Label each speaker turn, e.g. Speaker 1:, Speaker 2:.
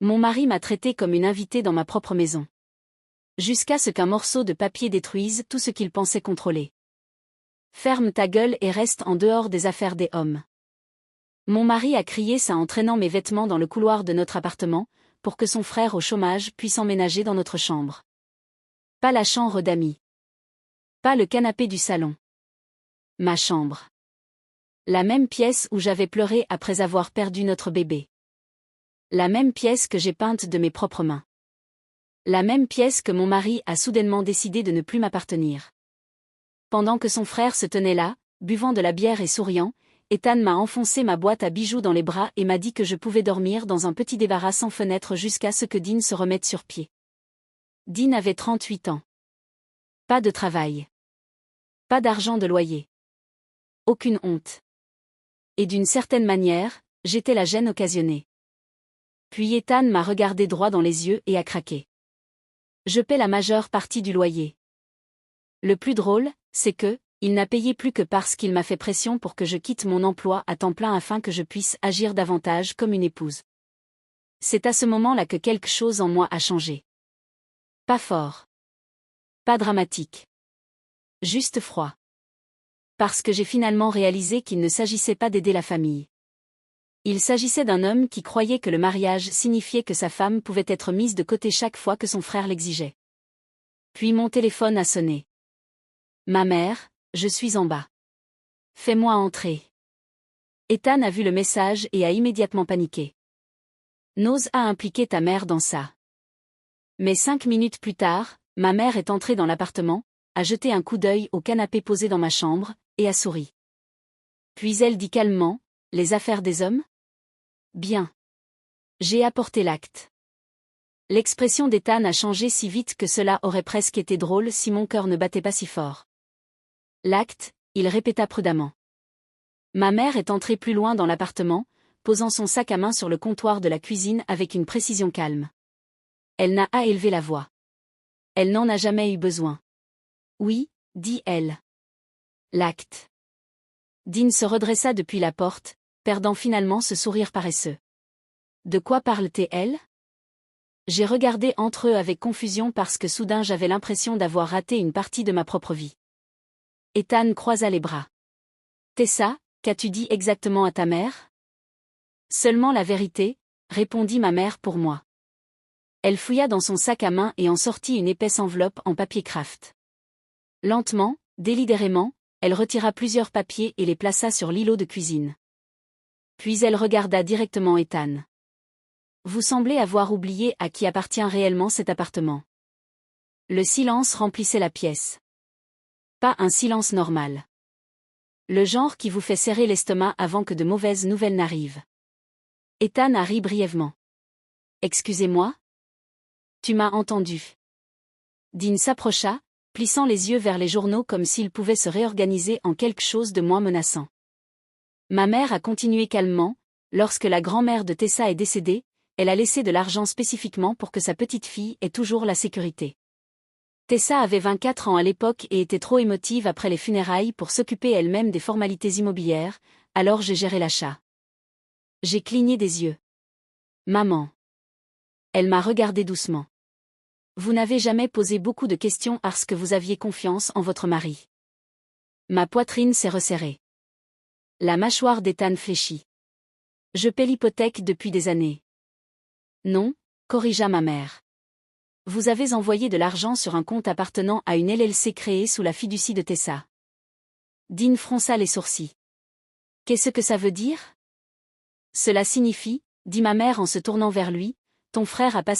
Speaker 1: Mon mari m'a traité comme une invitée dans ma propre maison. Jusqu'à ce qu'un morceau de papier détruise tout ce qu'il pensait contrôler. Ferme ta gueule et reste en dehors des affaires des hommes. Mon mari a crié ça en traînant mes vêtements dans le couloir de notre appartement, pour que son frère au chômage puisse emménager dans notre chambre. Pas la chambre d'amis. Pas le canapé du salon. Ma chambre. La même pièce où j'avais pleuré après avoir perdu notre bébé. La même pièce que j'ai peinte de mes propres mains. La même pièce que mon mari a soudainement décidé de ne plus m'appartenir. Pendant que son frère se tenait là, buvant de la bière et souriant, Ethan m'a enfoncé ma boîte à bijoux dans les bras et m'a dit que je pouvais dormir dans un petit débarras sans fenêtre jusqu'à ce que Dean se remette sur pied. Dean avait 38 ans. Pas de travail. Pas d'argent de loyer. Aucune honte. Et d'une certaine manière, j'étais la gêne occasionnée. Puis Ethan m'a regardé droit dans les yeux et a craqué. Je paie la majeure partie du loyer. Le plus drôle, c'est que, il n'a payé plus que parce qu'il m'a fait pression pour que je quitte mon emploi à temps plein afin que je puisse agir davantage comme une épouse. C'est à ce moment-là que quelque chose en moi a changé. Pas fort. Pas dramatique. Juste froid. Parce que j'ai finalement réalisé qu'il ne s'agissait pas d'aider la famille. Il s'agissait d'un homme qui croyait que le mariage signifiait que sa femme pouvait être mise de côté chaque fois que son frère l'exigeait. Puis mon téléphone a sonné. Ma mère, je suis en bas. Fais-moi entrer. Ethan a vu le message et a immédiatement paniqué. N'ose à impliquer ta mère dans ça. Mais 5 minutes plus tard, ma mère est entrée dans l'appartement, a jeté un coup d'œil au canapé posé dans ma chambre, et a souri. Puis elle dit calmement, les affaires des hommes ? Bien. J'ai apporté l'acte. L'expression d'Ethan a changé si vite que cela aurait presque été drôle si mon cœur ne battait pas si fort. L'acte, il répéta prudemment. Ma mère est entrée plus loin dans l'appartement, posant son sac à main sur le comptoir de la cuisine avec une précision calme. Elle n'a pas élevé la voix. Elle n'en a jamais eu besoin. Oui, dit-elle. L'acte. Dean se redressa depuis la porte, perdant finalement ce sourire paresseux. De quoi parle-t-elle ? J'ai regardé entre eux avec confusion parce que soudain j'avais l'impression d'avoir raté une partie de ma propre vie. Ethan croisa les bras. Tessa, qu'as-tu dit exactement à ta mère ? Seulement la vérité, répondit ma mère pour moi. Elle fouilla dans son sac à main et en sortit une épaisse enveloppe en papier craft. Lentement, délibérément, elle retira plusieurs papiers et les plaça sur l'îlot de cuisine. Puis elle regarda directement Ethan. Vous semblez avoir oublié à qui appartient réellement cet appartement. Le silence remplissait la pièce. Pas un silence normal. Le genre qui vous fait serrer l'estomac avant que de mauvaises nouvelles n'arrivent. Ethan a ri brièvement. Excusez-moi ? Tu m'as entendu. Dean s'approcha, plissant les yeux vers les journaux comme s'il pouvait se réorganiser en quelque chose de moins menaçant. Ma mère a continué calmement, lorsque la grand-mère de Tessa est décédée, elle a laissé de l'argent spécifiquement pour que sa petite fille ait toujours la sécurité. Tessa avait 24 ans à l'époque et était trop émotive après les funérailles pour s'occuper elle-même des formalités immobilières, alors j'ai géré l'achat. J'ai cligné des yeux. Maman. Elle m'a regardé doucement. Vous n'avez jamais posé beaucoup de questions parce que vous aviez confiance en votre mari. Ma poitrine s'est resserrée. La mâchoire d'Ethan fléchit. Je paie l'hypothèque depuis des années. Non, corrigea ma mère. Vous avez envoyé de l'argent sur un compte appartenant à une LLC créée sous la fiducie de Tessa. Dean fronça les sourcils. Qu'est-ce que ça veut dire ? Cela signifie, dit ma mère en se tournant vers lui, ton frère a passé